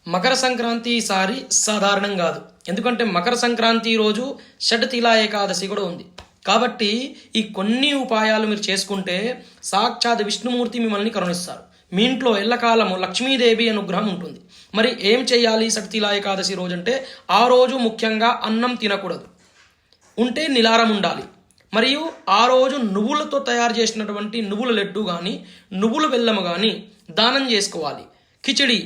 మకర సంక్రాంతి ఈసారి సాధారణం కాదు. ఎందుకంటే మకర సంక్రాంతి రోజు షట్తిలా ఏకాదశి కూడా ఉంది. కాబట్టి ఈ కొన్ని ఉపాయాలు మీరు చేసుకుంటే సాక్షాత్ విష్ణుమూర్తి మిమ్మల్ని కరుణిస్తారు. మీ ఇంట్లో ఎల్లకాలము లక్ష్మీదేవి అనుగ్రహం ఉంటుంది. మరి ఏం చేయాలి షట్తిలా ఏకాదశి రోజు అంటే, ఆ రోజు ముఖ్యంగా అన్నం తినకూడదు, ఉంటే నిలారం ఉండాలి. మరియు ఆ రోజు నువ్వులతో తయారు చేసినటువంటి నువ్వుల లడ్డు కానీ నువ్వుల బెల్లము కానీ దానం చేసుకోవాలి. కిచిడి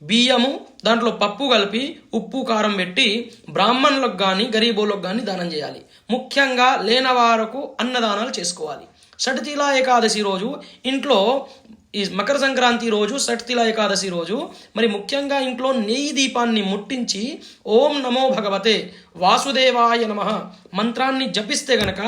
బియ్యము దాంట్లో పప్పు కలిపి ఉప్పు కారం పెట్టి బ్రాహ్మణులకు కానీ గరీబులకు కానీ దానం చేయాలి. ముఖ్యంగా లేనవారకు అన్నదానాలు చేసుకోవాలి. షట్తిలా ఏకాదశి రోజు ఇంట్లో ఈ మకర సంక్రాంతి రోజు షట్తిలా ఏకాదశి రోజు మరి ముఖ్యంగా ఇంట్లో నెయ్యి దీపాన్ని ముట్టించి ఓం నమో భగవతే వాసుదేవాయ నమః మంత్రాన్ని జపిస్తే గనక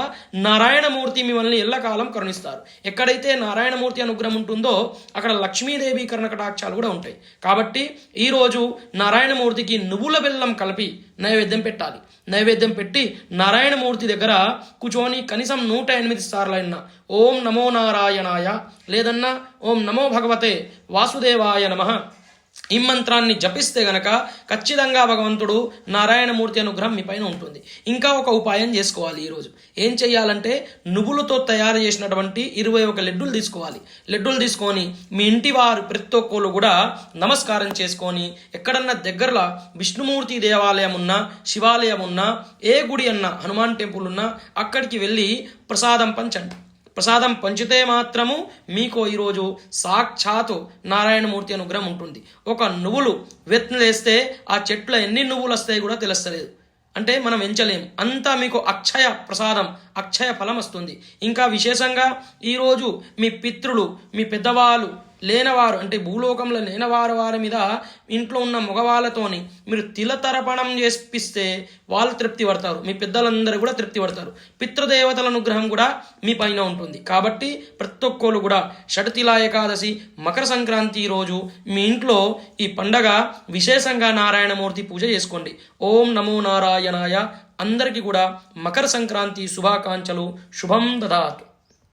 నారాయణమూర్తి మిమ్మల్ని ఎల్లకాలం కరుణిస్తారు. ఎక్కడైతే నారాయణమూర్తి అనుగ్రహం ఉంటుందో అక్కడ లక్ష్మీదేవి కర్ణకటాక్షాలు కూడా ఉంటాయి. కాబట్టి ఈరోజు నారాయణమూర్తికి నువ్వుల బెల్లం కలిపి నైవేద్యం పెట్టాలి. నైవేద్యం పెట్టి నారాయణమూర్తి దగ్గర కూర్చొని కనీసం 108 సార్లైనా ఓం నమో నారాయణాయ లేదన్నా ఓం నమో భగవతే వాసుదేవాయ నమః ఈ మంత్రాన్ని జపిస్తే గనక ఖచ్చితంగా భగవంతుడు నారాయణమూర్తి అనుగ్రహం మీ పైన ఉంటుంది. ఇంకా ఒక ఉపాయం చేసుకోవాలి. ఈరోజు ఏం చేయాలంటే నువ్వులతో తయారు చేసినటువంటి 21 లడ్డూలు తీసుకోవాలి. లడ్డూలు తీసుకొని మీ ఇంటి వారు ప్రతి ఒక్కరు కూడా నమస్కారం చేసుకొని ఎక్కడన్నా దగ్గరలో విష్ణుమూర్తి దేవాలయం ఉన్నా శివాలయం ఉన్నా ఏ గుడి అన్నా హనుమాన్ టెంపుల్ ఉన్నా అక్కడికి వెళ్ళి ప్రసాదం పంచండి. ప్రసాదం పంచితే మాత్రము మీకు ఈరోజు సాక్షాత్తు నారాయణమూర్తి అనుగ్రహం ఉంటుంది. ఒక నువ్వులు వేస్తే ఆ చెట్లు ఎన్ని నువ్వులు వస్తాయి కూడా తెలుస్తలేదు, అంటే మనం ఎంచలేం. అంతా మీకు అక్షయ ప్రసాదం అక్షయ ఫలం వస్తుంది. ఇంకా విశేషంగా ఈరోజు మీ పితృలు మీ పెద్దవాళ్ళు లేనవారు అంటే భూలోకంలో లేనవారు వారి మీద ఇంట్లో ఉన్న మగవాళ్ళతోని మీరు తిలతర్పణం చేపిస్తే వాళ్ళు తృప్తి పడతారు, మీ పెద్దలందరూ కూడా తృప్తి పడతారు. పితృదేవతల అనుగ్రహం కూడా మీ పైన ఉంటుంది. కాబట్టి ప్రతి ఒక్కరు కూడా షట్తిలా ఏకాదశి మకర సంక్రాంతి రోజు మీ ఇంట్లో ఈ పండగ విశేషంగా నారాయణమూర్తి పూజ చేసుకోండి. ఓం నమో నారాయణాయ. అందరికీ కూడా మకర సంక్రాంతి శుభాకాంక్షలు. శుభం దదాతు.